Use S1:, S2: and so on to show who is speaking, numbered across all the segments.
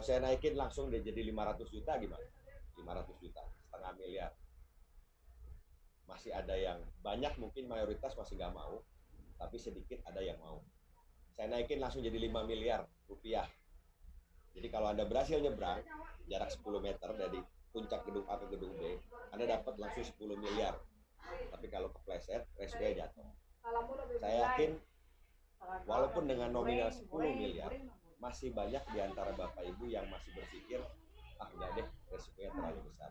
S1: saya naikin langsung dia jadi 500 juta gimana? 500 juta, setengah miliar. Masih ada yang banyak, mungkin mayoritas masih nggak mau, tapi sedikit ada yang mau. Saya naikin langsung jadi 5 miliar rupiah. Jadi kalau Anda berhasil nyebrang jarak 10 meter dari puncak gedung A ke gedung B, Anda dapat langsung 10 miliar. Tapi kalau kepleset, resikonya jatuh. Saya yakin walaupun dengan nominal 10 miliar, masih banyak di antara Bapak Ibu yang masih berpikir, ah enggak deh, resikonya terlalu besar.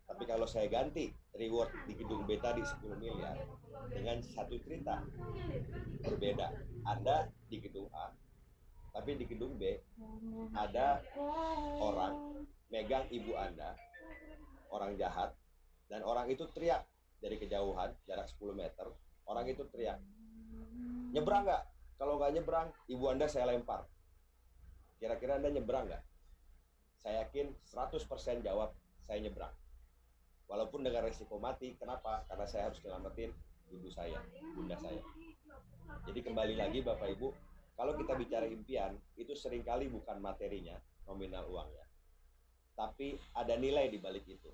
S1: Tapi kalau saya ganti reward di gedung B tadi 10 miliar dengan satu cerita berbeda. Anda di gedung A, tapi di gedung B ada orang megang ibu Anda, orang jahat, dan orang itu teriak dari kejauhan jarak 10 meter. Orang itu teriak, nyebrang nggak? Kalau nggak nyebrang, ibu Anda saya lempar. Kira-kira Anda nyebrang nggak? Saya yakin 100% jawab saya nyebrang. Walaupun dengan resiko mati. Kenapa? Karena saya harus nyelamatin ibu saya, bunda saya. Jadi kembali lagi Bapak Ibu, kalau kita bicara impian, itu seringkali bukan materinya, nominal uangnya, tapi ada nilai di balik itu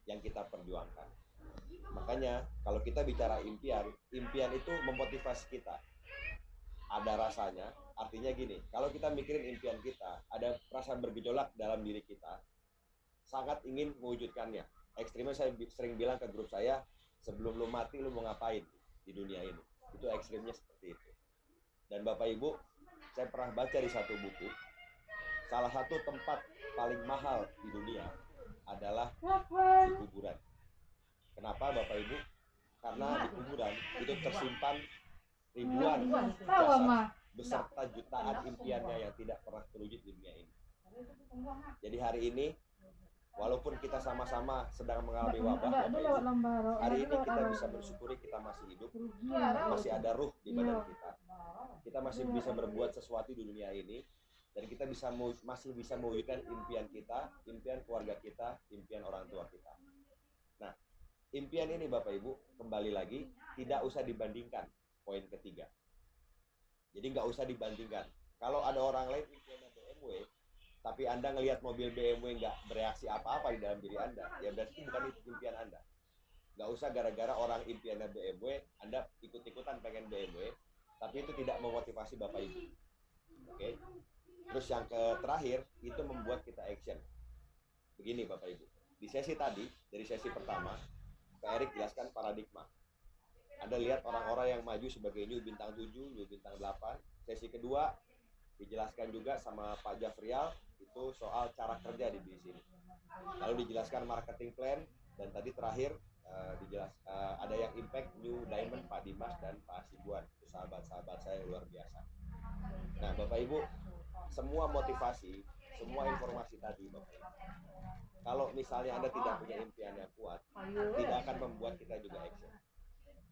S1: yang kita perjuangkan. Makanya kalau kita bicara impian, impian itu memotivasi kita. Ada rasanya, artinya gini, kalau kita mikirin impian kita, ada perasaan bergejolak dalam diri kita, sangat ingin mewujudkannya. Ekstrimnya saya sering bilang ke grup saya, sebelum lu mati lu mau ngapain di dunia ini. Itu ekstrimnya seperti itu. Dan Bapak Ibu, saya pernah baca di satu buku, salah satu tempat paling mahal di dunia adalah di kuburan. Kenapa Bapak Ibu? Karena di kuburan itu tersimpan ribuan jasad beserta jutaan impiannya yang tidak pernah terwujud di dunia ini. Jadi hari ini, walaupun kita sama-sama sedang mengalami wabah, Bapak Ibu, hari ini kita bisa bersyukuri kita masih hidup, masih ada ruh di badan kita masih bisa berbuat sesuatu di dunia ini, dan kita masih bisa mewujudkan impian kita, impian keluarga kita, impian orang tua kita. Nah, impian ini Bapak Ibu, kembali lagi, tidak usah dibandingkan, poin ketiga. Jadi nggak usah dibandingkan. Kalau ada orang lain impiannya BMW, tapi Anda ngelihat mobil BMW nggak bereaksi apa-apa di dalam diri Anda, ya berarti bukan itu impian Anda. Nggak usah gara-gara orang impiannya BMW, Anda ikut-ikutan pengen BMW, tapi itu tidak memotivasi Bapak Ibu. Oke? Terus yang terakhir, itu membuat kita action. Begini Bapak Ibu, di sesi tadi, dari sesi pertama, Pak Erik jelaskan paradigma. Anda lihat orang-orang yang maju sebagai new bintang 7, new bintang 8. Sesi kedua dijelaskan juga sama Pak Jafrial, itu soal cara kerja di sini. Lalu dijelaskan marketing plan, dan tadi terakhir ada yang impact new diamond Pak Dimas dan Pak Sibuan, itu sahabat-sahabat saya yang luar biasa. Nah Bapak Ibu, semua motivasi, semua informasi tadi Bapak Ibu, kalau misalnya Anda tidak punya impian yang kuat, tidak akan membuat kita juga action.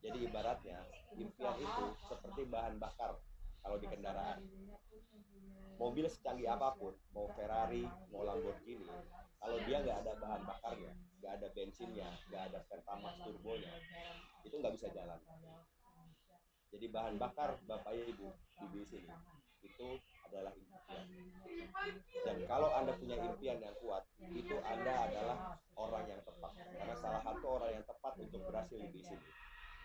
S1: Jadi ibaratnya impian itu seperti bahan bakar kalau di kendaraan. Mobil secanggih apapun, mau Ferrari, mau Lamborghini, kalau dia nggak ada bahan bakarnya, nggak ada bensinnya, nggak ada Pertamax turbonya, itu nggak bisa jalan. Jadi bahan bakar Bapak Ibu di sini itu adalah impian. Dan kalau Anda punya impian yang kuat, itu Anda adalah orang yang tepat. Karena salah satu orang yang tepat untuk berhasil di sini,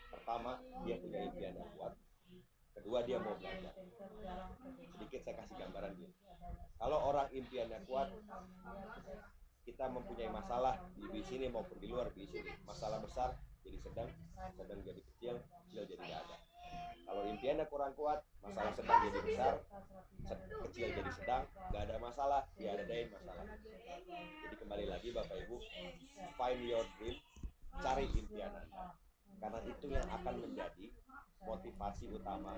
S1: pertama, dia punya impian yang kuat. Kedua, dia mau belajar. Sedikit saya kasih gambaran dia. Kalau orang impiannya kuat, kita mempunyai masalah di sini maupun di luar di sini. Masalah besar jadi sedang, sedang jadi kecil, kecil jadi nggak ada. Kalau impiannya kurang kuat, masalah sedang jadi besar, kecil jadi sedang, nggak ada masalah, diadain masalah. Jadi kembali lagi Bapak Ibu, find your dream, cari impian Anda. Karena itu yang akan menjadi motivasi utama,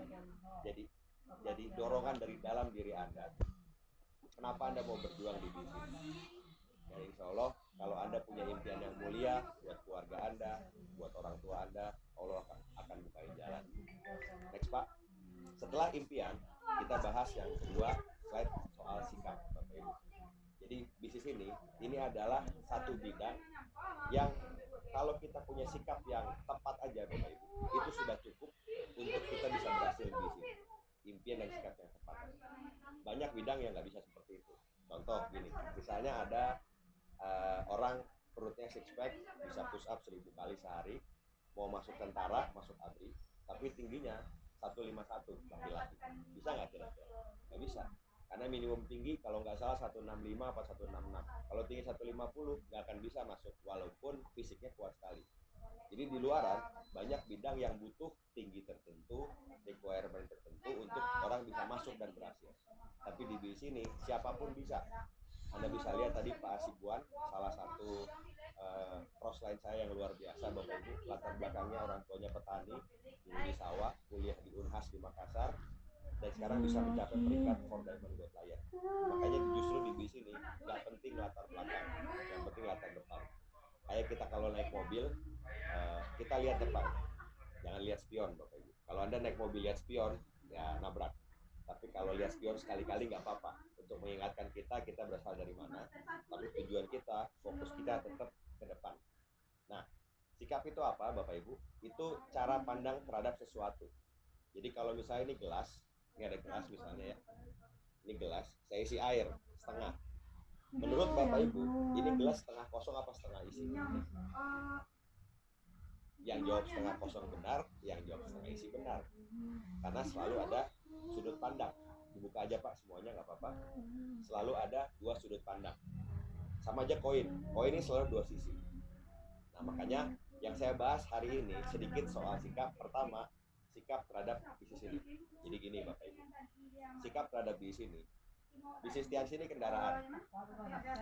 S1: jadi dorongan dari dalam diri Anda. Kenapa Anda mau berjuang di bisnis? Dan insya Allah kalau Anda punya impian yang mulia buat keluarga Anda, buat orang tua Anda, Allah akan bukain jalan. Next Pak. Setelah impian, kita bahas yang kedua, slide soal sikap Bapak Ibu. Jadi bisnis ini adalah satu bidang yang kalau kita punya sikap yang tepat aja Bapak Ibu, itu sudah cukup untuk kita bisa berhasil di sini. Impian dan sikap yang tepat. Banyak bidang yang nggak bisa seperti itu. Contoh gini, misalnya ada orang perutnya six pack, bisa push up 1000 kali sehari, mau masuk tentara, masuk ABRI, tapi tingginya 151 laki-laki. Bisa nggak kira-kira? Nggak bisa. Karena minimum tinggi kalau nggak salah 165 apa 166. Kalau tinggi 150 nggak akan bisa masuk walaupun fisiknya kuat sekali. Jadi di luaran banyak bidang yang butuh tinggi tertentu, requirement tertentu untuk orang bisa masuk dan berhasil. Tapi di sini siapapun bisa. Anda bisa lihat tadi Pak Asibuan, salah satu crossline saya yang luar biasa, Bapak Ibu. Latar belakangnya orang tuanya petani, dulu di sawah, kuliah di Unhas di Makassar, dan sekarang bisa mencapai peringkat for Diamond God Layer. Makanya justru di sini nggak penting latar belakang, yang penting latar depan. Kayak kita kalau naik mobil, kita lihat depan, jangan lihat spion, Bapak Ibu. Kalau Anda naik mobil lihat spion, ya nabrak. Tapi kalau lihat spion sekali-kali nggak apa-apa, untuk mengingatkan kita berasal dari mana, tapi tujuan kita, fokus kita tetap ke depan. Nah, sikap itu apa, Bapak Ibu? Itu cara pandang terhadap sesuatu. Jadi kalau misalnya ini gelas, ini ada gelas misalnya ya, ini gelas, saya isi air setengah. Menurut Bapak Ibu, ini gelas setengah kosong apa setengah isi? Yang jawab setengah kosong benar, yang jawab setengah isi benar. Karena selalu ada sudut pandang. Dibuka aja Pak, semuanya nggak apa-apa. Selalu ada dua sudut pandang. Sama aja koin. Koin ini selalu dua sisi. Nah makanya yang saya bahas hari ini sedikit soal sikap. Pertama, sikap terhadap bisnis ini. Jadi gini Bapak Ibu, sikap terhadap bisnis ini. Bisnis Tiansi ini kendaraan.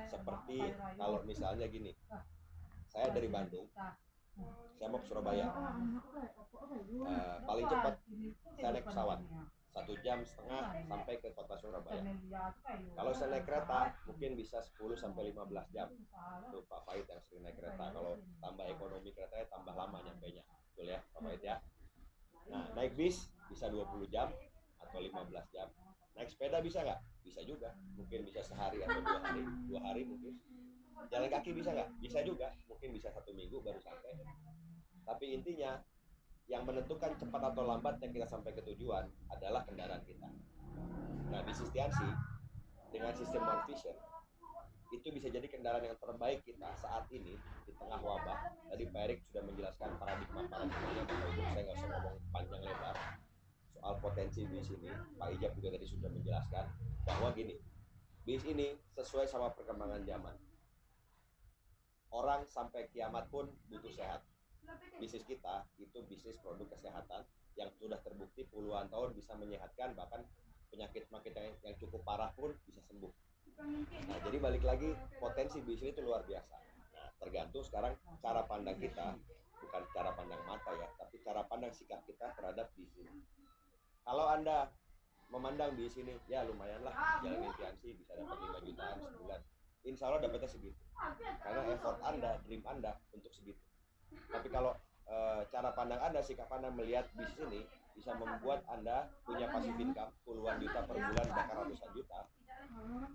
S1: Seperti kalau misalnya gini, saya dari Bandung, saya mau ke Surabaya. Paling cepat saya naik pesawat 1,5 jam sampai ke kota Surabaya. Kalau saya naik kereta mungkin bisa 10 sampai 15 jam. Itu Pak Fahid yang sering naik kereta. Kalau tambah ekonomi keretanya tambah lama nyampainya. Betul ya Pak Fahid ya. Nah naik bis bisa 20 jam atau 15 jam. Naik sepeda bisa nggak? Bisa juga. Mungkin bisa sehari atau 2 hari. 2 hari mungkin. Jalan kaki bisa nggak? Bisa juga. Mungkin bisa 1 minggu baru sampai. Tapi intinya yang menentukan cepat atau lambatnya kita sampai ke tujuan adalah kendaraan kita. Nah, bisnis Tiansi dengan sistem One Vision itu bisa jadi kendaraan yang terbaik kita saat ini di tengah wabah. Tadi Pak Erik sudah menjelaskan paradigmanya, Bapak Ibu, saya nggak usah ngomong panjang lebar soal potensi bisnis ini. Pak Ijab juga tadi sudah menjelaskan bahwa gini, bisnis ini sesuai sama perkembangan zaman. Orang sampai kiamat pun butuh sehat. Bisnis kita itu bisnis produk kesehatan yang sudah terbukti puluhan tahun bisa menyehatkan, bahkan penyakit-penyakit yang cukup parah pun bisa sembuh. Nah, jadi balik lagi, potensi bisnis itu luar biasa. Nah, tergantung sekarang cara pandang kita, bukan cara pandang mata ya, tapi cara pandang sikap kita terhadap bisnis. Kalau Anda memandang di sini, ya lumayan lah, jalanin Tiansi bisa dapat 5 jutaan sebulan. Insya Allah dapatnya segitu. Karena effort Anda, dream Anda untuk segitu. Tapi kalau cara pandang Anda, sikap Anda melihat bisnis ini bisa membuat Anda punya passive income puluhan juta per bulan, bahkan ratusan juta.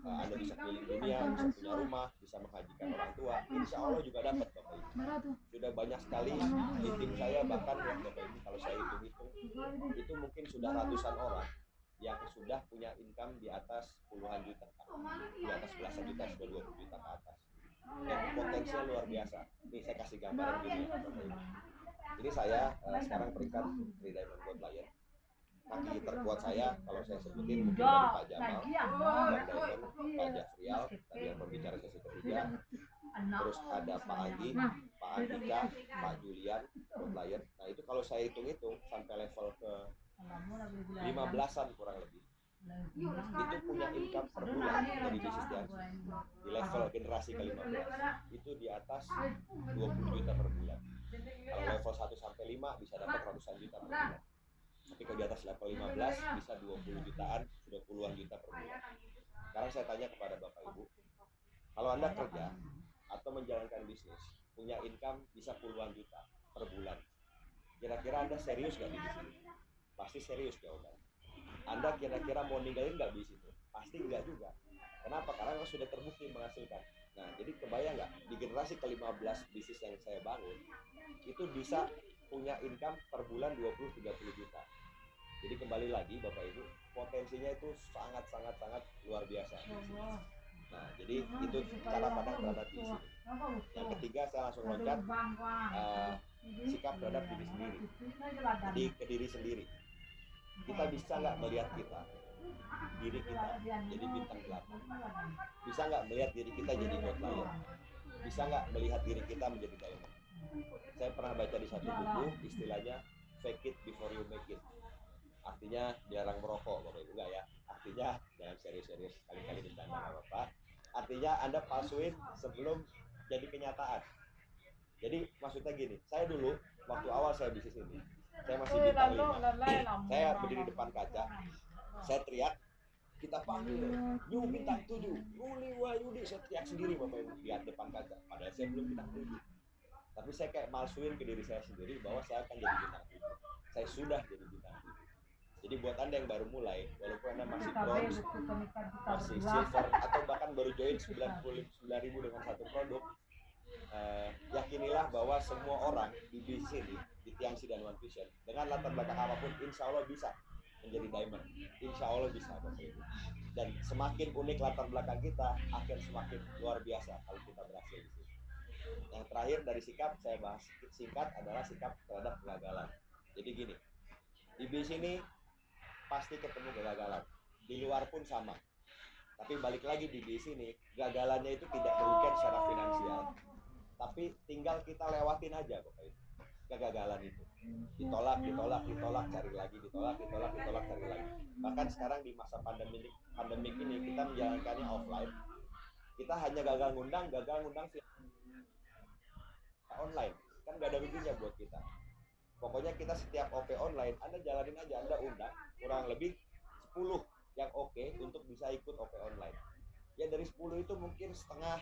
S1: Anda bisa keliling dunia, bisa punya rumah, bisa menghajikan orang tua. Insya Allah juga dapat Bapak Ibu. Sudah banyak sekali di tim saya, bahkan ya Bapak Ibu, kalau saya hitung-hitung, itu mungkin sudah ratusan orang yang sudah punya income di atas puluhan juta, di atas belasan juta, sudah 20 juta ke atas. Dan potensinya luar biasa. Nih saya kasih gambaran gini ya Bapak Ibu. Ini saya sekarang peringkat di Diamond God Layer. Kaki terkuat saya kalau saya sebutin mungkin dari Pak Jamal, Bang Diamond, Pak Jafrial, tadi yang pembicara sesi ketiga. Terus ada Pak Agi, Pak Andika, Pak Julian, God Layer. Nah itu kalau saya hitung-hitung sampai level ke 15-an kurang lebih. Itu punya income per bulan dari bisnis Tiansi di level generasi ke-15 itu di atas 20 juta per bulan. Kalau level 1 sampai 5 bisa dapat ratusan juta per bulan. Tapi kalau di atas level 15 bisa 20 jutaan, sudah puluhan juta per bulan. Sekarang saya tanya kepada Bapak Ibu, kalau Anda kerja atau menjalankan bisnis, punya income bisa puluhan juta per bulan, kira-kira Anda serius nggak di bisnis? Pasti serius jawabannya. Anda kira-kira mau ninggalin nggak bisnis itu? Pasti nggak juga. Kenapa? Karena sudah terbukti menghasilkan. Nah, jadi kebayang nggak di generasi ke-15 bisnis yang saya bangun itu bisa punya income per bulan 20-30 juta. Jadi kembali lagi Bapak Ibu, potensinya itu sangat luar biasa. Nah, jadi itu cara pandang terhadap diri sendiri. Yang ketiga, saya langsung loncat sikap terhadap diri sendiri. Jadi ke diri sendiri. Kita bisa nggak melihat diri kita jadi bintang 8? Bisa nggak melihat diri kita jadi God Lion? Bisa nggak melihat diri kita menjadi diamond? Saya pernah baca di satu buku, istilahnya fake it before you make it. Artinya jarang merokok, Bapak Ibu, enggak ya? Artinya jangan serius-serius, kali-kali bercanda nggak apa-apa. Artinya Anda palsuin sebelum jadi kenyataan. Jadi maksudnya gini, saya dulu waktu awal saya bisnis ini, saya masih bintang 5. Saya berdiri depan kaca, saya teriak, kita panggil new bintang 7, Ruli Wahyudi. Saya teriak sendiri Bapak Ibu di depan kaca, padahal saya belum bintang 7. Tapi saya kayak malsuin ke diri saya sendiri bahwa saya akan jadi bintang 7. Saya sudah jadi bintang 7. Jadi buat Anda yang baru mulai, walaupun Anda masih bronze, masih silver, atau bahkan baru join 99.000 dengan satu produk, yakinilah bahwa semua orang di bisnis ini, di Tiangsi dan One Vision, dengan latar belakang apapun, insya Allah bisa menjadi diamond. Insya Allah bisa, Bapak Ibu. Dan semakin unik latar belakang kita, akan semakin luar biasa kalau kita berhasil di sini. Yang terakhir dari sikap, saya bahas singkat adalah sikap terhadap kegagalan. Jadi gini, di bisnis ini pasti ketemu kegagalan. Di luar pun sama. Tapi balik lagi di bisnis ini, gagalannya itu tidak merugikan secara finansial, tapi tinggal kita lewatin aja Bapak Ibu kegagalan itu. Ditolak, cari lagi, ditolak, cari lagi. Bahkan sekarang di masa pandemik ini kita menjalankannya offline. Kita hanya gagal ngundang via online. Kan gak ada ruginya buat kita. Pokoknya kita setiap OP online, Anda jalanin aja, Anda undang kurang lebih 10 yang oke untuk bisa ikut OP online. Ya dari 10 itu mungkin setengah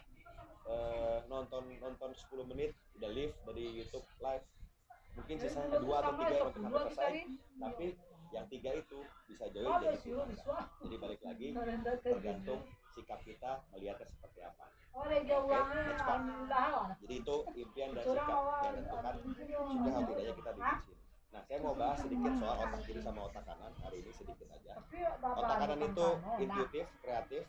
S1: nonton 10 menit udah live dari YouTube live, mungkin sisanya 2 atau 3 yang sampai selesai, tapi yang 3 itu bisa join jadi pemenang. Jadi balik lagi tergantung sikap kita melihatnya seperti apa. Next Pak. Jadi itu impian dan sikap yang menentukan sudah atau tidaknya kita di sini. Nah, saya mau bahas sedikit soal otak kiri sama otak kanan hari ini sedikit aja. Otak kanan itu intuitif, kreatif,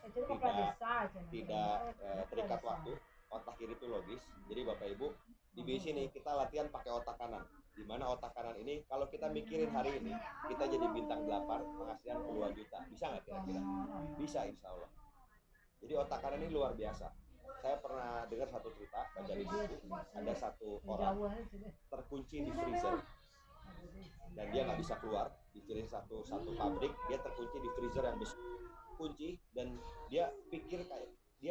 S1: tidak terikat waktu. Otak kiri itu logis. Jadi Bapak Ibu, di sini kita latihan pakai otak kanan. Di mana otak kanan ini kalau kita mikirin hari ini, kita jadi bintang 8, penghasilan puluhan juta. Bisa nggak kira-kira? Bisa, insya Allah. Jadi otak kanan ini luar biasa. Saya pernah dengar satu cerita, baca di buku, ada satu orang terkunci di freezer dan dia nggak bisa keluar. Di satu pabrik, dia terkunci di freezer yang besar, kunci, dan dia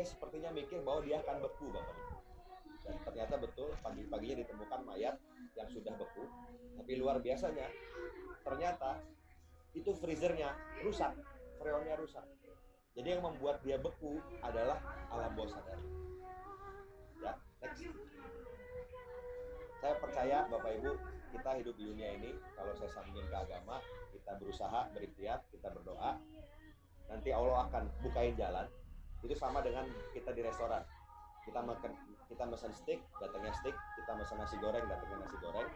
S1: sepertinya mikir bahwa dia akan beku, Bapak. Dan ternyata betul, pagi-paginya ditemukan mayat yang sudah beku. Tapi luar biasanya, ternyata itu freezernya rusak, freonnya rusak. Jadi yang membuat dia beku adalah alam bawah sadar. Ya, next. Saya percaya Bapak Ibu, kita hidup di dunia ini, kalau saya sambungin ke agama, kita berusaha, berikhtiar, kita berdoa, nanti Allah akan bukain jalan. Itu sama dengan kita di restoran. Kita mesen steak, datangnya steak. Kita mesen nasi goreng, datangnya nasi goreng.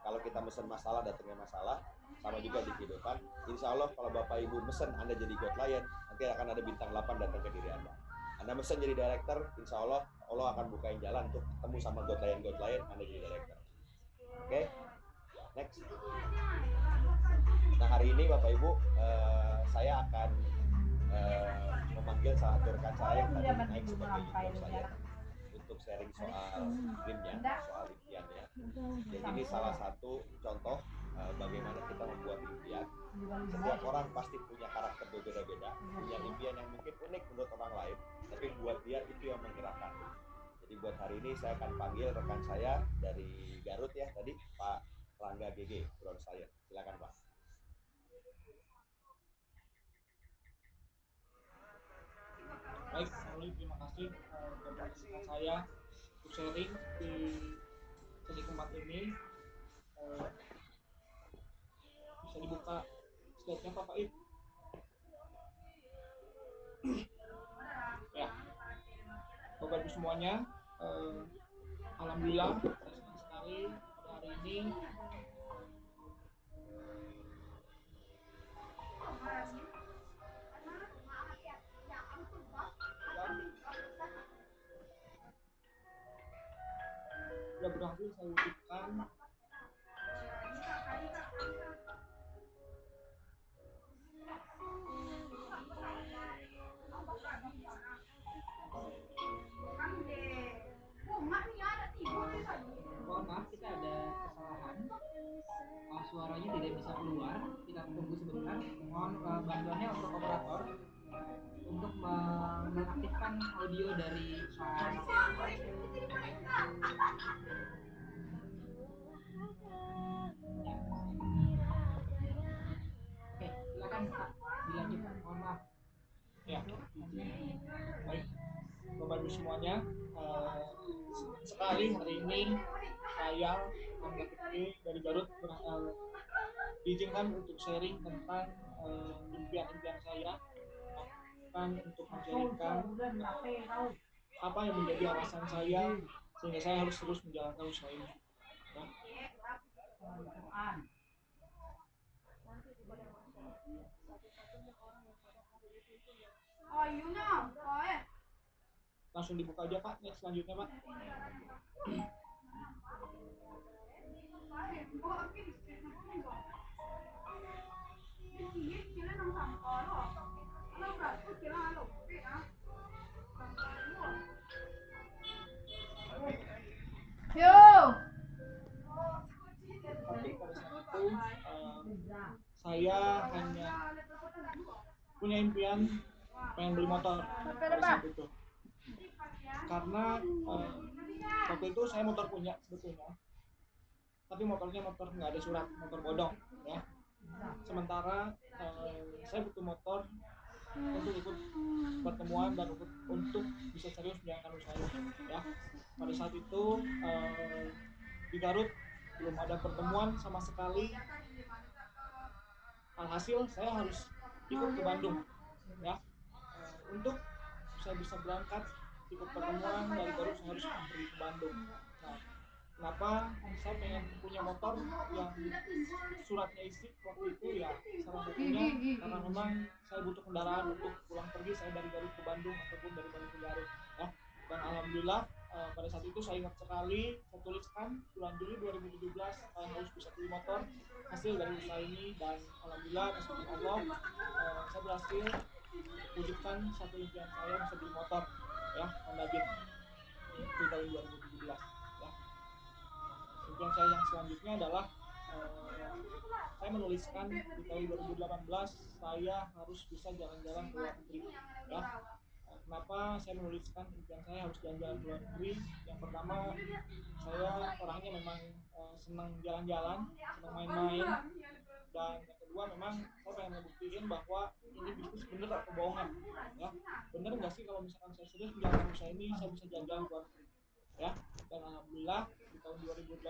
S1: Kalau kita mesen masalah, datangnya masalah. Sama juga di kehidupan. Insya Allah kalau Bapak Ibu mesen Anda jadi God Lion, nanti akan ada bintang 8 datang ke diri Anda. Anda mesen jadi director, insya Allah akan bukain jalan untuk ketemu sama God Lion, Anda jadi director. Oke? Next. Nah hari ini Bapak Ibu, saya akan memanggil salah satu rekan saya yang tadi naik sebagai junior saya untuk sharing soal dreamnya, soal impiannya. Jadi ini salah satu contoh bagaimana kita membuat impian. Setiap orang pasti punya karakter berbeda-beda, punya impian yang mungkin unik menurut orang lain, tapi buat dia itu yang menggerakkan. Jadi buat hari ini saya akan panggil rekan saya dari Garut ya tadi, Pak Rangga GG, Ground Science. Silakan Pak.
S2: Baik, Ruli, terima kasih kepada saya untuk sharing di sesi keempat ini. Bisa dibuka slide-nya Pak Faid. Ya, Bapak Ibu semuanya, alhamdulillah saya senang sekali pada hari ini sudah berhasil saya wujudkan. Mohon maaf, kita ada kesalahan. Suaranya tidak bisa keluar. Kita tunggu sebentar. Mohon bantuannya untuk operator untuk mengaktifkan audio dari Oke, silakan Pak, dilanjutkan. Mohon maaf. Ya, baik, Bapak Ibu semuanya, sekali hari ini saya Angga Fikri dari Garut diizinkan untuk sharing tentang impian-impian saya, bahkan untuk menceritakan apa yang menjadi alasan saya sehingga saya harus terus menjalankan usaha ini. Langsung dibuka aja Pak, next selanjutnya Pak. Tapi pada saat itu saya hanya punya impian pengen beli motor pada saat itu. Karena waktu itu saya motor punya sebetulnya, tapi motornya motor nggak ada surat, motor bodong ya. Sementara saya butuh motor untuk ikut pertemuan dan untuk bisa serius menjalankan usaha ya. Pada saat itu di Garut belum ada pertemuan sama sekali. Alhasil saya harus ikut ke Bandung ya. Untuk saya bisa berangkat ikut pertemuan dari Garut saya harus pergi ke Bandung. Nah, kenapa saya pengen punya motor yang suratnya isi waktu itu ya, salah satunya karena memang saya butuh kendaraan untuk pulang pergi saya dari Garut ke Bandung ataupun dari Bandung ke Garut ya. Dan alhamdulillah pada saat itu saya ingat sekali, saya tuliskan bulan Juli 2017 saya harus bisa beli motor hasil dari usaha ini. Dan alhamdulillah atas Allah saya berhasil wujudkan satu impian saya bisa beli motor ya, Honda Beat di tahun 2017 ya. Impian saya yang selanjutnya adalah saya menuliskan di tahun 2018 saya harus bisa jalan-jalan ke luar negeri ya. Kenapa saya menuliskan impian saya harus jalan-jalan ke luar negeri? Yang pertama, saya orangnya memang senang jalan-jalan, senang main-main. Dan yang kedua, memang saya pengen ngebuktiin bahwa ini bisnis bener atau bohongan ya. Bener nggak sih kalau misalkan saya serius menjalankan usaha ini saya bisa jalan-jalan ke luar negeri ya. Dan alhamdulillah di tahun 2018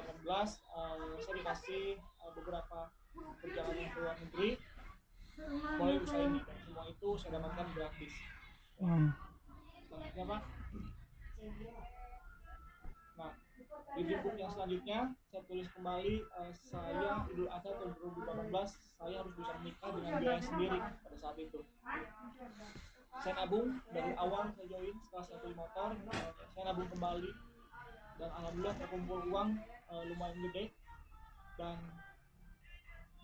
S2: saya dikasih beberapa perjalanan ke luar negeri mulai usaha ini, dan semua itu saya dapatkan gratis. Selanjutnya Pak. Nah, di buku yang selanjutnya saya tulis kembali saya Idul Adha tahun 2018 saya harus bisa menikah dengan biaya sendiri pada saat itu. Saya nabung dari awal saya join setelah saya beli motor, saya nabung kembali dan alhamdulillah terkumpul uang lumayan gede, dan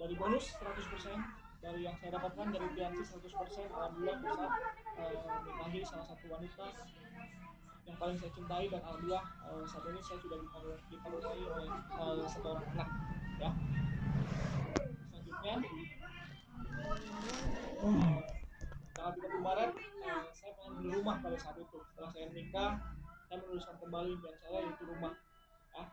S2: dari bonus 100% dari yang saya dapatkan dari fiansi 100%, alhamdulillah bisa menikahi salah satu wanita yang paling saya cintai, dan alhamdulillah saat ini saya sudah dikaruniai oleh seorang anak ya. Selanjutnya tanggal 30 Maret saya pengen beli rumah pada saat itu. Setelah saya menikah saya menuliskan kembali impian saya yaitu rumah ya.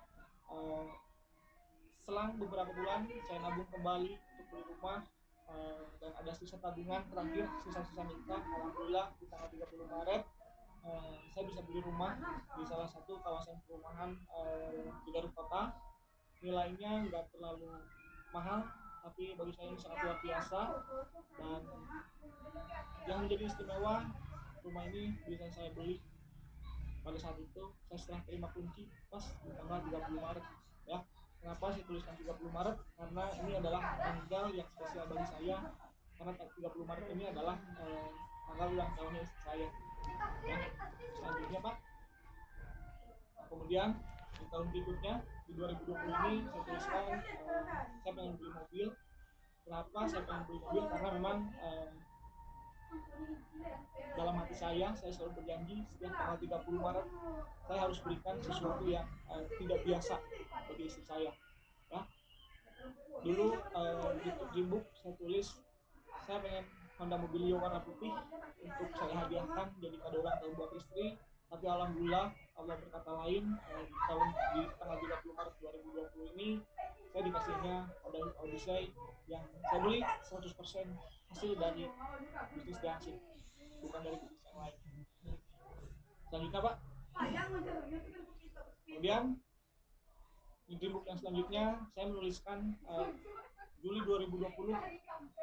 S2: Selang beberapa bulan saya nabung kembali untuk beli rumah dan ada sisa tabungan terakhir, sisa-sisa nikah. Alhamdulillah di tanggal 30 Maret saya bisa beli rumah di salah satu kawasan perumahan di Garut Kota. Nilainya nggak terlalu mahal, tapi bagi saya ini sangat luar biasa. Dan yang menjadi istimewa, rumah ini bisa saya beli pada saat itu saya setelah terima kunci pas di tanggal 30 Maret ya. Kenapa saya tuliskan 30 Maret? Karena ini adalah tanggal yang spesial bagi saya, karena 30 Maret ini adalah tanggal ulang tahunnya istri saya ya. Selanjutnya Pak. Nah, kemudian di tahun berikutnya di 2020 ini saya tuliskan saya pengen beli mobil. Kenapa saya pengen beli mobil? Karena memang dalam hati saya selalu berjanji setiap tanggal 30 Maret saya harus berikan sesuatu yang tidak biasa bagi istri saya. Ya, dulu di Dreambook saya tulis saya pengen Honda Mobilio warna putih untuk saya hadiahkan jadi kado ulang tahun buat istri. Tapi alhamdulillah Allah berkata lain, di tanggal 30 Maret 2020 ini saya dikasihnya Honda Odyssey yang saya beli 100% hasil dari bisnis Dancing, bukan dari bisnis yang lain. Selanjutnya Pak, kemudian di Dreambook yang selanjutnya saya menuliskan Juli 2020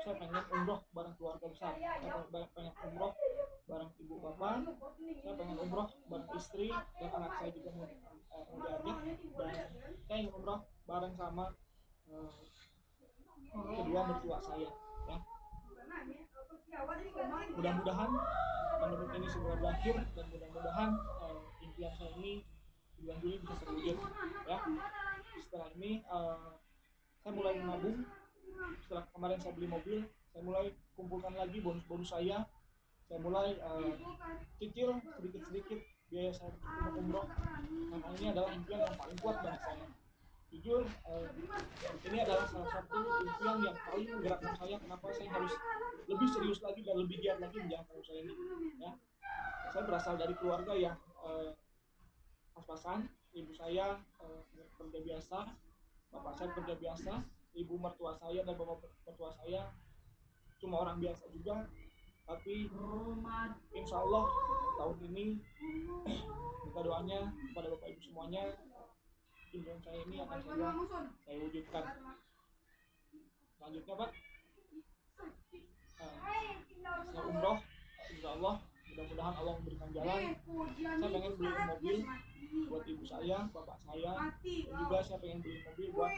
S2: saya pengen umroh bareng keluarga besar. Saya pengen umroh bareng ibu bapak, saya pengen umroh bareng istri dan anak saya juga mau diajak, dan saya ingin umroh bareng sama kedua mertua saya. Ya, mudah-mudahan pandemi ini segera berakhir dan mudah-mudahan impian saya ini bulan Juli bisa terwujud. Ya, setelah ini saya mulai menabung. Setelah kemarin saya beli mobil, saya mulai kumpulkan lagi bonus-bonus saya mulai cicil sedikit-sedikit biaya saya untuk umroh, karena ini adalah impian yang paling kuat bagi saya. Jujur, ini adalah salah satu impian yang paling menggerakkan saya. Kenapa saya harus lebih serius lagi dan lebih giat lagi menjalankan usaha ini. Ya, saya berasal dari keluarga yang pas-pasan. Ibu saya kerja biasa, bapak saya kerja biasa, ibu mertua saya dan bapak mertua saya cuma orang biasa juga. Tapi insya Allah tahun ini minta doanya kepada bapak ibu semuanya, impian saya ini akan saya wujudkan. Selanjutnya Pak, saya umroh, insya Allah mudah-mudahan Allah memberikan jalan. Saya pengen beli mobil buat ibu saya, bapak saya, dan juga saya pengen beli mobil buat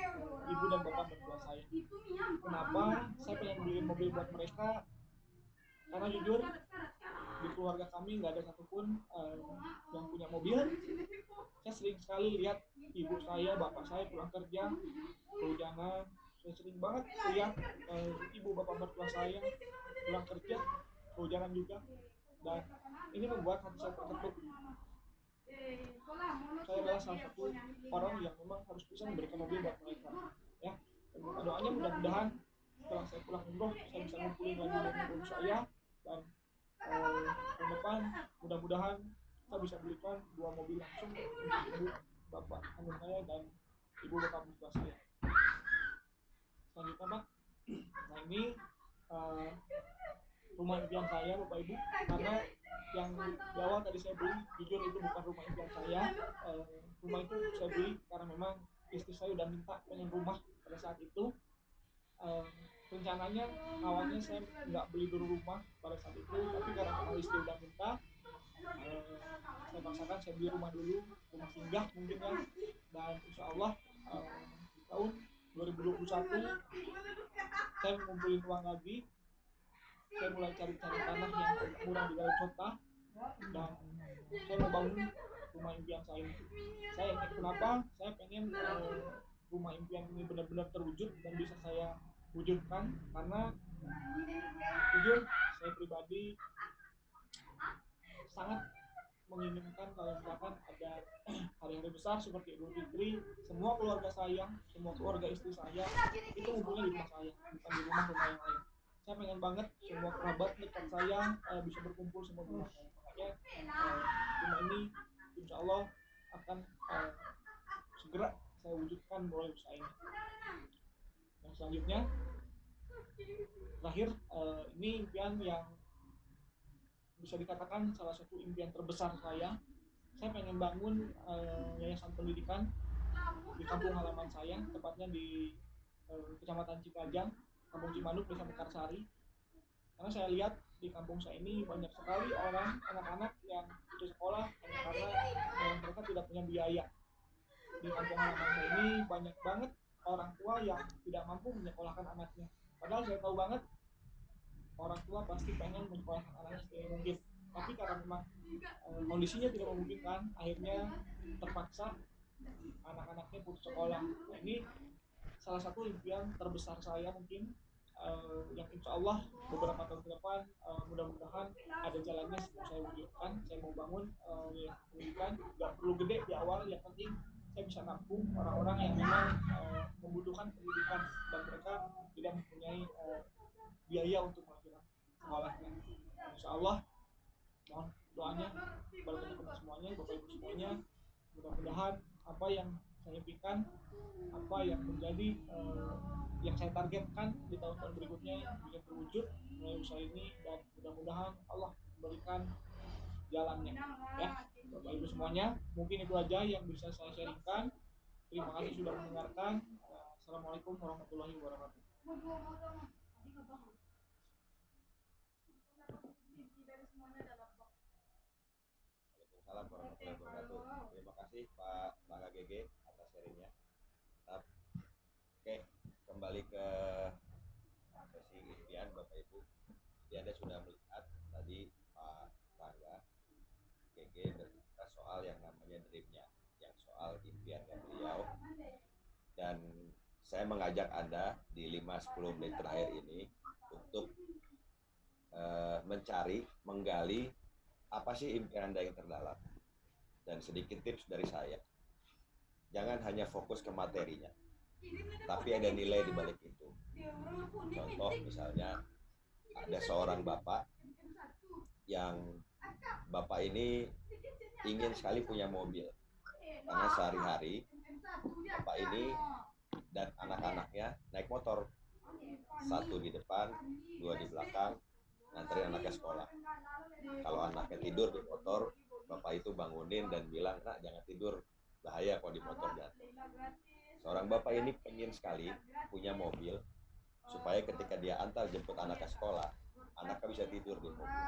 S2: ibu dan bapak mertua saya. Kenapa saya pengen beli mobil buat mereka? Karena jujur di keluarga kami nggak ada satupun yang punya mobil. Saya sering sekali lihat ibu saya, bapak saya pulang kerja kehujanan. Saya sering banget lihat ibu bapak mertua saya pulang kerja kehujanan juga, dan ini membuat hati saya terketuk. Saya adalah salah satu orang yang memang harus bisa memberikan mobil buat mereka. Ya, dan doanya mudah-mudahan setelah saya pulang umroh saya bisa ngumpulin lagi bonus saya, dan tahun depan mudah-mudahan saya bisa belikan 2 mobil langsung untuk ibu bapak kandung saya dan ibu bapak mertua saya. Selanjutnya Pak, nah ini rumah impian saya bapak ibu, karena yang di awal tadi saya beli, jujur itu bukan rumah impian saya. Rumah itu saya beli karena memang istri saya udah minta pengen rumah pada saat itu. Rencananya awalnya saya nggak beli dulu rumah pada saat itu, tapi karena memang istri udah minta, saya paksakan saya beli rumah dulu, rumah singgah mungkin ya. Dan insya Allah di tahun 2021 saya mengumpulin uang lagi, saya mulai cari-cari tanah yang murah di dalam kota, dan saya mau bangun rumah impian saya ini. Saya ingin, kenapa saya pengen rumah impian ini benar-benar terwujud dan bisa saya wujudkan, karena jujur saya pribadi sangat menginginkan kalau misalkan ada hari-hari besar seperti Idul Fitri, semua keluarga saya, semua keluarga istri saya itu ngumpulnya di rumah saya, bukan di rumah-rumah yang lain. Saya pengen banget semua kerabat dekat saya bisa berkumpul semua di rumah saya. Makanya rumah ini insya Allah akan segera saya wujudkan mulai usaha ini. Yang selanjutnya, terakhir, ini impian yang bisa dikatakan salah satu impian terbesar saya. Saya pengen bangun yayasan pendidikan di kampung halaman saya, tepatnya di Kecamatan Cikajang, Kampung Cimanuk, Desa Mekarsari. Karena saya lihat di kampung saya ini banyak sekali orang, anak-anak yang putus sekolah karena mereka tidak punya biaya. Di kampung halaman saya ini banyak banget orang tua yang tidak mampu menyekolahkan anaknya. Padahal saya tahu banget orang tua pasti pengen menyekolahkan anaknya sebaik mungkin. Tapi karena memang kondisinya tidak memungkinkan, akhirnya terpaksa anak-anaknya putus sekolah. Nah, ini salah satu impian terbesar saya mungkin, yang insya Allah beberapa tahun ke depan, mudah-mudahan ada jalannya saya wujudkan. Saya mau bangun pendidikan, nggak perlu gede di awal, yang penting saya bisa nampung orang-orang yang memang membutuhkan pendidikan dan mereka tidak mempunyai biaya untuk melanjutkan sekolahnya. Insya Allah mohon doanya kepada teman-teman semuanya, bapak ibu semuanya, mudah-mudahan apa yang saya impikan, apa yang menjadi yang saya targetkan di tahun-tahun berikutnya bisa terwujud melalui usaha ini, dan mudah-mudahan Allah memberikan jalannya ya. Bapak ibu semuanya, mungkin itu aja yang bisa saya sharingkan. Terima kasih sudah mendengarkan. Assalamualaikum warahmatullahi wabarakatuh.
S1: Waalaikumsalam warahmatullahi wabarakatuh. Terima kasih Pak Bangga GG atas sharingnya. Oke, kembali ke sesi impian Bapak Ibu. Jadi Anda sudah melihat tadi Pak Bangga GG bercerita soal yang namanya dreamnya, yang soal impiannya beliau. Dan saya mengajak Anda di 5-10 menit terakhir ini untuk mencari, menggali apa sih impian Anda yang terdalam. Dan sedikit tips dari saya, jangan hanya fokus ke materinya, tapi ada nilai di balik itu. Contoh misalnya, ada seorang bapak yang bapak ini ingin sekali punya mobil, karena sehari-hari bapak ini dan anak-anaknya naik motor, satu di depan, dua di belakang, nganterin anaknya sekolah. Kalau anaknya tidur di motor, bapak itu bangunin dan bilang, nak jangan tidur, bahaya kalau di motor jatuh. Seorang bapak ini pengen sekali punya mobil, supaya ketika dia antar jemput anaknya sekolah, anaknya bisa tidur di mobil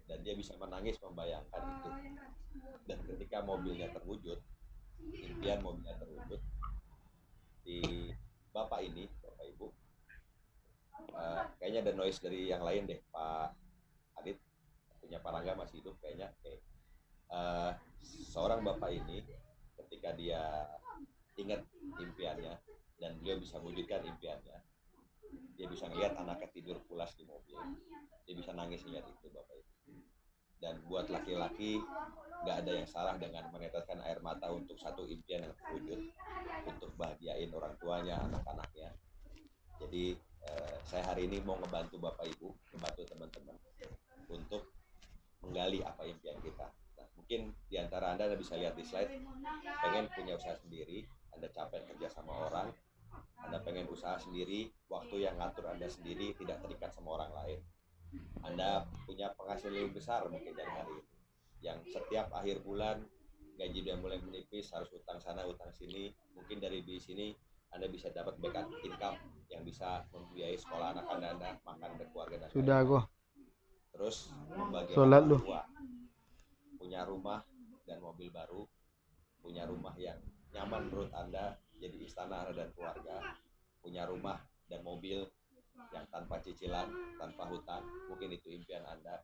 S1: dan dia bisa menangis membayangkan itu. Dan ketika mobilnya terwujud, impian mobilnya terwujud, di bapak ini, bapak ibu, kayaknya ada noise dari yang lain deh, Pak Adit, punya Pak Rangga masih hidup kayaknya. Seorang bapak ini ketika dia ingat impiannya dan beliau bisa wujudkan impiannya, dia bisa ngelihat anaknya tidur pulas di mobil, dia bisa nangis ngeliat itu bapak ibu. Dan buat laki-laki, nggak ada yang salah dengan meneteskan air mata untuk satu impian yang terwujud, untuk bahagiain orang tuanya, anak-anaknya. Jadi saya hari ini mau ngebantu bapak ibu, ngebantu teman-teman untuk menggali apa impian kita. Nah, mungkin diantara Anda bisa lihat di slide, pengen punya usaha sendiri, Anda capek kerja sama orang, Anda pengen usaha sendiri, waktu yang ngatur Anda sendiri, tidak terikat sama orang lain. Anda punya penghasilan lebih besar mungkin dari hari ini, yang setiap akhir bulan gaji udah mulai menipis, harus utang sana utang sini. Mungkin dari di sini Anda bisa dapat backup income yang bisa membiayai sekolah anak Anda, makan berkeluarga dan
S3: Sudah gua.
S1: Terus membagi
S3: Sholat
S1: orang
S3: lu.
S1: tua, punya rumah dan mobil baru, punya rumah yang nyaman menurut Anda, jadi istana dan keluarga, punya rumah dan mobil yang tanpa cicilan, tanpa hutang, mungkin itu impian Anda.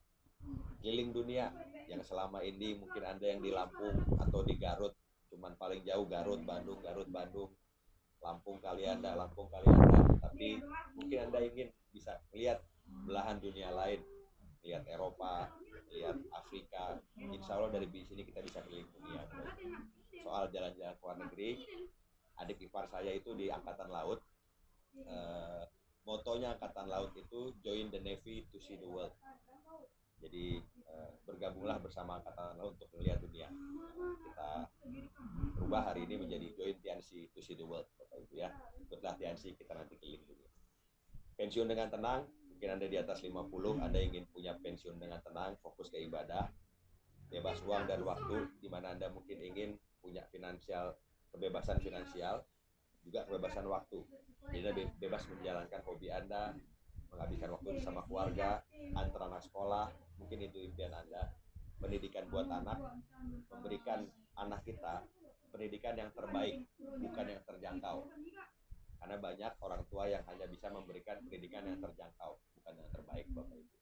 S1: Keliling dunia, yang selama ini mungkin Anda yang di Lampung atau di Garut, cuman paling jauh Garut, Bandung, Lampung kali Anda, tapi mungkin Anda ingin bisa melihat belahan dunia lain, lihat Eropa, lihat Afrika. Insya Allah dari sini kita bisa keliling dunia. Soal jalan-jalan ke luar negeri, adik ipar saya itu di Angkatan Laut. Motonya Angkatan Laut itu join the Navy to see the world. Jadi bergabunglah bersama Angkatan Laut untuk melihat dunia. Kita berubah hari ini menjadi join TNC to see the world, Bapak Ibu ya. Ikutlah TNC, kita nanti keliling dunia. Pensiun dengan tenang, mungkin Anda di atas 50, Anda ingin punya pensiun dengan tenang, fokus ke ibadah, bebas uang dan waktu, di mana Anda mungkin ingin punya kebebasan finansial, juga kebebasan waktu. Jadi Anda bebas menjalankan hobi Anda, menghabiskan waktu bersama keluarga, antar anak sekolah, mungkin itu impian Anda. Pendidikan buat anak, memberikan anak kita pendidikan yang terbaik, bukan yang terjangkau. Karena banyak orang tua yang hanya bisa memberikan pendidikan yang terjangkau, bukan yang terbaik, Bapak Ibu.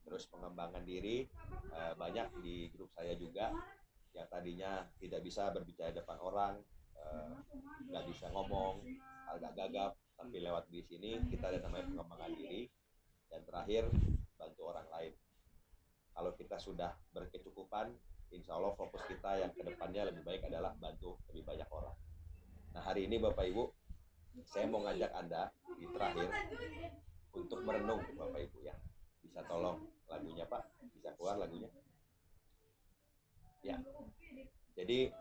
S1: Terus pengembangan diri, banyak di grup saya juga yang tadinya tidak bisa berbicara depan orang, nggak bisa ngomong, agak gagap, tapi lewat di sini kita ada namanya pengembangan diri. Dan terakhir, bantu orang lain. Kalau kita sudah berkecukupan, insya Allah fokus kita yang kedepannya lebih baik adalah bantu lebih banyak orang. Nah, hari ini Bapak Ibu, saya mau ngajak Anda di terakhir untuk merenung, Bapak Ibu ya. Bisa tolong lagunya Pak, bisa keluar lagunya. Ya, jadi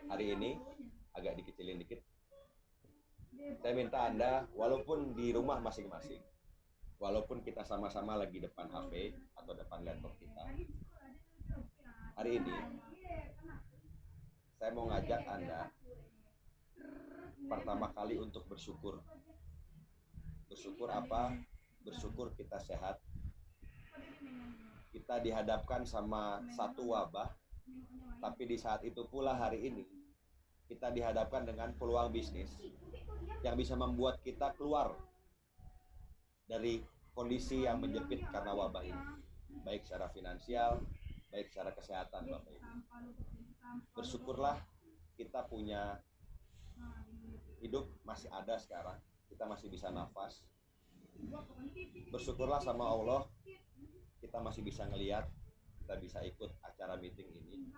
S1: hari ini agak dikecilin dikit. Saya minta Anda, walaupun di rumah masing-masing, walaupun kita sama-sama lagi depan HP atau depan laptop kita, hari ini saya mau ngajak Anda pertama kali untuk bersyukur. Bersyukur apa? Bersyukur kita sehat. Kita dihadapkan sama satu wabah, tapi di saat itu pula hari ini kita dihadapkan dengan peluang bisnis yang bisa membuat kita keluar dari kondisi yang menjepit karena wabah ini, baik secara finansial, baik secara kesehatan, Bapak Ibu. Bersyukurlah kita punya hidup, masih ada sekarang, kita masih bisa nafas. Bersyukurlah sama Allah, kita masih bisa ngelihat, kita bisa ikut acara meeting ini.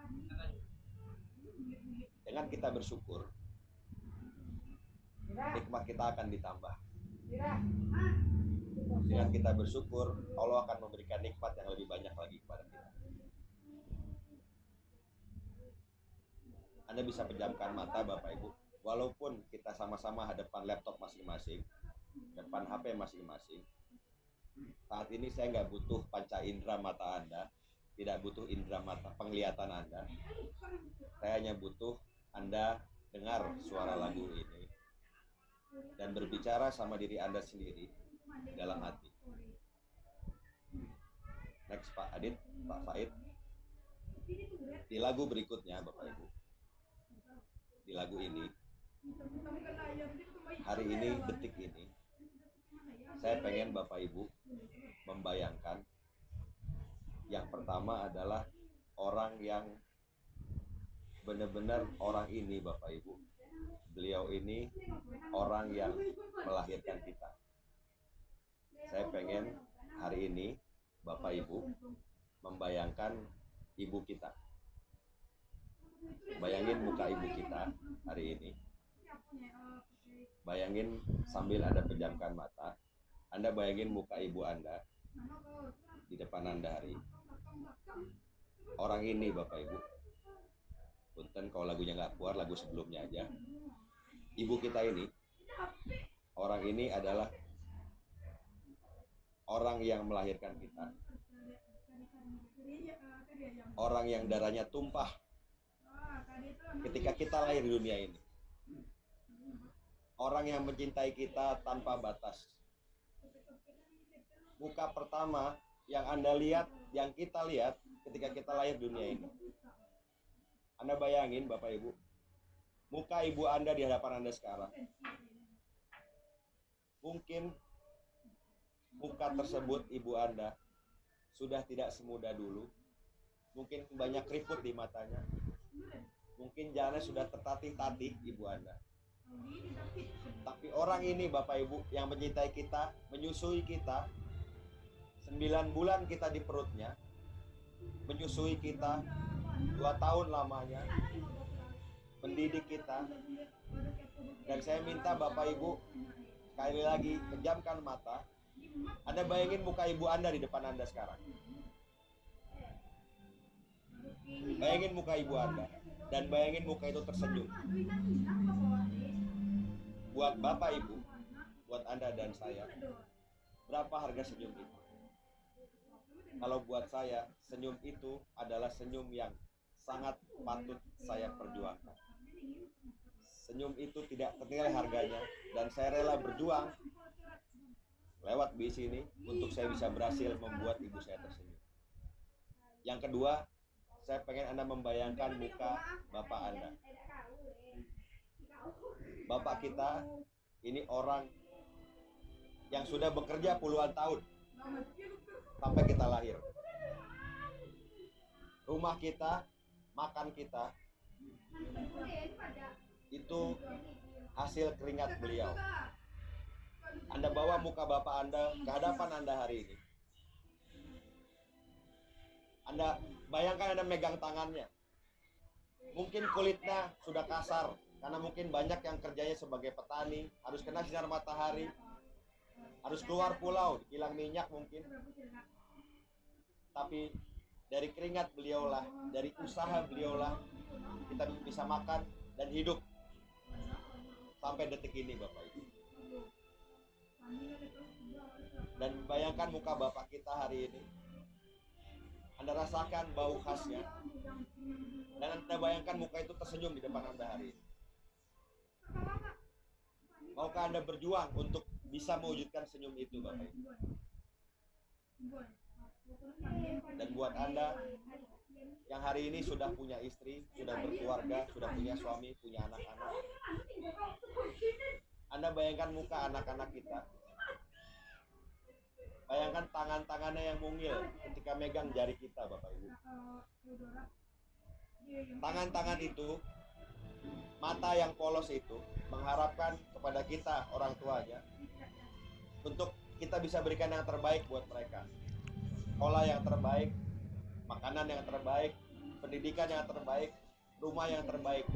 S1: Dengan kita bersyukur, nikmat kita akan ditambah. Dengan kita bersyukur, Allah akan memberikan nikmat yang lebih banyak lagi kepada kita. Anda bisa pejamkan mata Bapak Ibu, walaupun kita sama-sama hadapan laptop masing-masing, depan HP masing-masing. Saat ini saya nggak butuh panca indera mata Anda, tidak butuh indera mata penglihatan Anda. Saya hanya butuh Anda dengar suara lagu ini dan berbicara sama diri Anda sendiri dalam hati. Next Pak Adit, Pak Faid. Di lagu berikutnya Bapak Ibu, di lagu ini, hari ini, detik ini, saya pengen Bapak Ibu membayangkan yang pertama adalah orang yang benar-benar orang ini Bapak Ibu. Beliau ini orang yang melahirkan kita. Saya pengen hari ini Bapak Ibu membayangkan ibu kita. Bayangin muka ibu kita hari ini. Bayangin sambil Anda pejamkan mata, Anda bayangin muka ibu Anda di depan Anda hari ini. Orang ini Bapak Ibu, punten kalau lagunya nggak keluar, lagu sebelumnya aja. Ibu kita ini, orang ini adalah orang yang melahirkan kita. Orang yang darahnya tumpah ketika kita lahir di dunia ini. Orang yang mencintai kita tanpa batas. Muka pertama yang Anda lihat, yang kita lihat ketika kita lahir di dunia ini. Anda bayangin Bapak Ibu, muka ibu Anda di hadapan Anda sekarang. Mungkin muka tersebut ibu Anda sudah tidak semudah dulu. Mungkin banyak keriput di matanya. Mungkin jalannya sudah tertatih-tatih ibu Anda. Tapi orang ini Bapak Ibu yang mencintai kita, menyusui kita, 9 bulan kita di perutnya, menyusui kita, 2 tahun lamanya, mendidik kita. Dan saya minta Bapak Ibu sekali lagi pejamkan mata. Anda bayangin muka ibu Anda di depan Anda sekarang. Bayangin muka ibu Anda dan bayangin muka itu tersenyum. Buat Bapak Ibu, buat Anda dan saya, berapa harga senyum itu? Kalau buat saya, senyum itu adalah senyum yang sangat patut saya perjuangkan. Senyum itu tidak ternilai harganya, dan saya rela berjuang lewat bis ini untuk saya bisa berhasil membuat ibu saya tersenyum. Yang kedua, saya pengen Anda membayangkan muka Bapak Anda. Bapak kita ini orang yang sudah bekerja puluhan tahun sampai kita lahir. Rumah kita makan kita itu hasil keringat beliau. Anda bawa muka Bapak Anda ke hadapan Anda hari ini. Anda bayangkan Anda megang tangannya. Mungkin kulitnya sudah kasar, karena mungkin banyak yang kerjanya sebagai petani, harus kena sinar matahari, harus keluar pulau, hilang minyak mungkin. Tapi dari keringat beliaulah, dari usaha beliaulah, kita bisa makan dan hidup sampai detik ini, Bapak Ibu. Dan bayangkan muka Bapak kita hari ini. Anda rasakan bau khasnya. Dan Anda bayangkan muka itu tersenyum di depan Anda hari ini. Maukah Anda berjuang untuk bisa mewujudkan senyum itu, Bapak Ibu? Dan buat Anda yang hari ini sudah punya istri, sudah berkeluarga, sudah punya suami, punya anak-anak, Anda bayangkan muka anak-anak kita. Bayangkan tangan-tangannya yang mungil ketika megang jari kita, Bapak Ibu. Tangan-tangan itu, mata yang polos itu, mengharapkan kepada kita, orang tuanya, untuk kita bisa berikan yang terbaik buat mereka. Sekolah yang terbaik, makanan yang terbaik, pendidikan yang terbaik, rumah yang terbaik.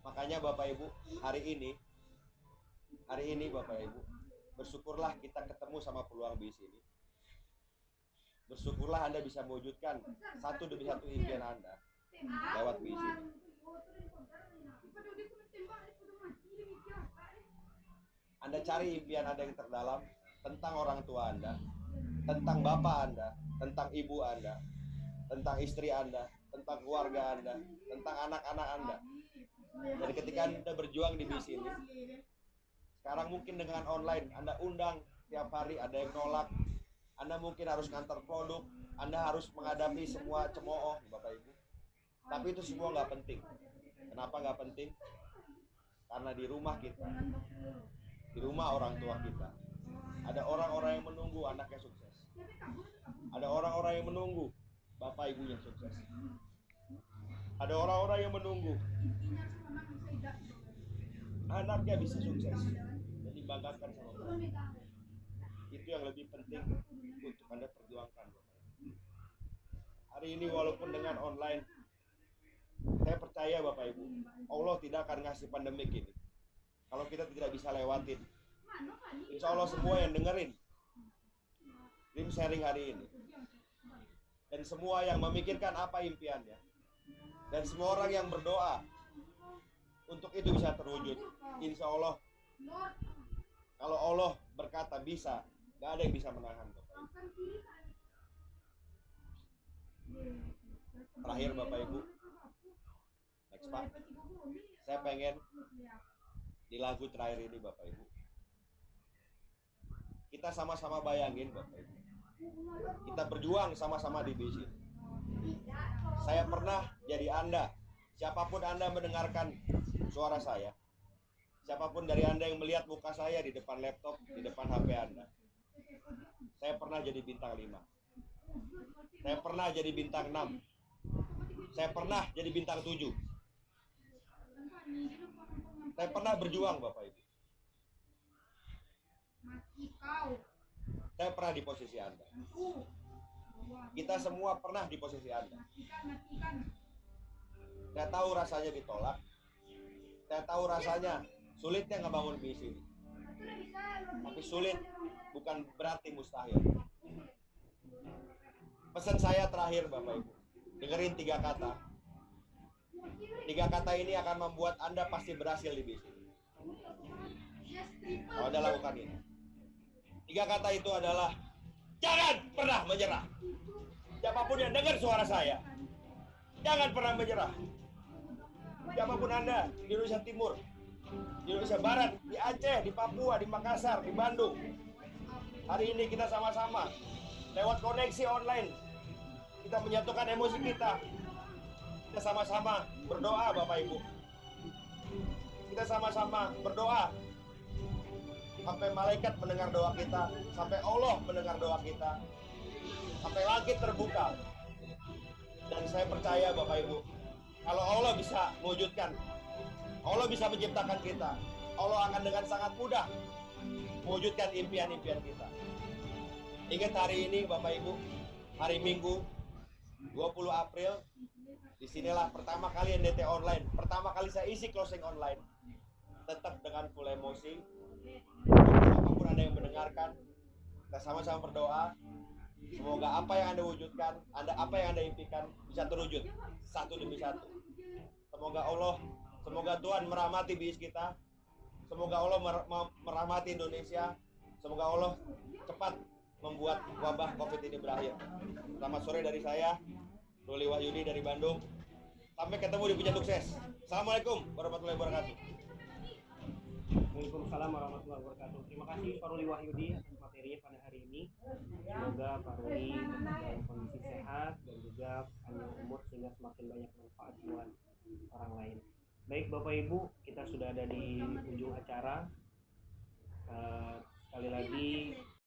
S1: Makanya Bapak Ibu, hari ini Bapak Ibu, bersyukurlah kita ketemu sama peluang BIS ini. Bersyukurlah Anda bisa mewujudkan satu demi satu impian Anda lewat BIS ini. Anda cari impian Anda yang terdalam tentang orang tua Anda, tentang bapak Anda, tentang ibu Anda, tentang istri Anda, tentang keluarga Anda, tentang anak-anak Anda. Dan ketika Anda berjuang di BIS ini, sekarang mungkin dengan online, Anda undang tiap hari, ada yang nolak, Anda mungkin harus ngantar produk, Anda harus menghadapi semua cemooh, Bapak Ibu. Tapi itu semua nggak penting. Kenapa nggak penting? Karena di rumah kita, di rumah orang tua kita, ada orang-orang yang menunggu anaknya sukses. Ada orang-orang yang menunggu bapak ibunya sukses. Ada orang-orang yang menunggu anaknya bisa sukses dan dibanggakan sama mereka. Itu yang lebih penting untuk Anda perjuangkan, Bapak. Hari ini walaupun dengan online, saya percaya Bapak Ibu, Allah tidak akan ngasih pandemik ini kalau kita tidak bisa lewatin. Insya Allah semua yang dengerin Lim sharing hari ini, dan semua yang memikirkan apa impiannya, dan semua orang yang berdoa untuk itu bisa terwujud, insya Allah, kalau Allah berkata bisa, gak ada yang bisa menahan, Bapak Ibu. Terakhir Bapak Ibu, next Pak, saya pengen di lagu terakhir ini Bapak Ibu, kita sama-sama bayangin Bapak Ibu, kita berjuang sama-sama di BIS ini. Saya pernah jadi Anda, siapapun Anda mendengarkan suara saya, siapapun dari Anda yang melihat muka saya di depan laptop, di depan HP Anda, saya pernah jadi bintang 5, saya pernah jadi bintang 6, saya pernah jadi bintang 7. Saya pernah berjuang Bapak Ibu. Saya pernah di posisi Anda. Kita semua pernah di posisi Anda. Saya tahu rasanya ditolak. Saya tahu rasanya sulitnya ngebangun BIS ini. Tapi sulit bukan berarti mustahil. Pesan saya terakhir Bapak Ibu, dengerin 3 kata. 3 kata ini akan membuat Anda pasti berhasil di BIS ini. Kalau Anda lakukan ini. 3 kata itu adalah jangan pernah menyerah. Siapapun yang dengar suara saya, jangan pernah menyerah. Siapapun Anda di Indonesia Timur, di Indonesia Barat, di Aceh, di Papua, di Makassar, di Bandung, hari ini kita sama-sama lewat koneksi online, kita menyatukan emosi kita. Kita sama-sama berdoa Bapak Ibu. Kita sama-sama berdoa sampai malaikat mendengar doa kita, sampai Allah mendengar doa kita, sampai langit terbuka. saya Bapak Ibu, kalau Allah bisa mewujudkan, Allah bisa menciptakan kita, Allah akan dengan sangat mudah mewujudkan impian-impian kita. Ingat hari ini Bapak Ibu, hari Minggu 20 April, disinilah pertama kali NDT online, pertama kali saya isi closing online, tetap dengan full emosi. Apapun Anda yang mendengarkan, kita sama-sama berdoa. Semoga apa yang Anda wujudkan, apa yang Anda impikan bisa terwujud satu demi satu. Semoga Tuhan merahmati bis kita. Semoga Allah merahmati Indonesia. Semoga Allah cepat membuat wabah COVID ini berakhir. Selamat sore dari saya, Ruli Wahyudi dari Bandung. Sampai ketemu di Puncak Sukses. Assalamualaikum warahmatullahi wabarakatuh.
S3: Waalaikumsalam warahmatullahi wabarakatuh. Terima kasih Pak Ruli Wahyudi atas materinya pada hari ini. Semoga Pak Ruli dalam kondisi sehat dan juga panjang umur sehingga semakin banyak manfaat buat orang lain. Baik Bapak Ibu, kita sudah ada di ujung acara. Sekali lagi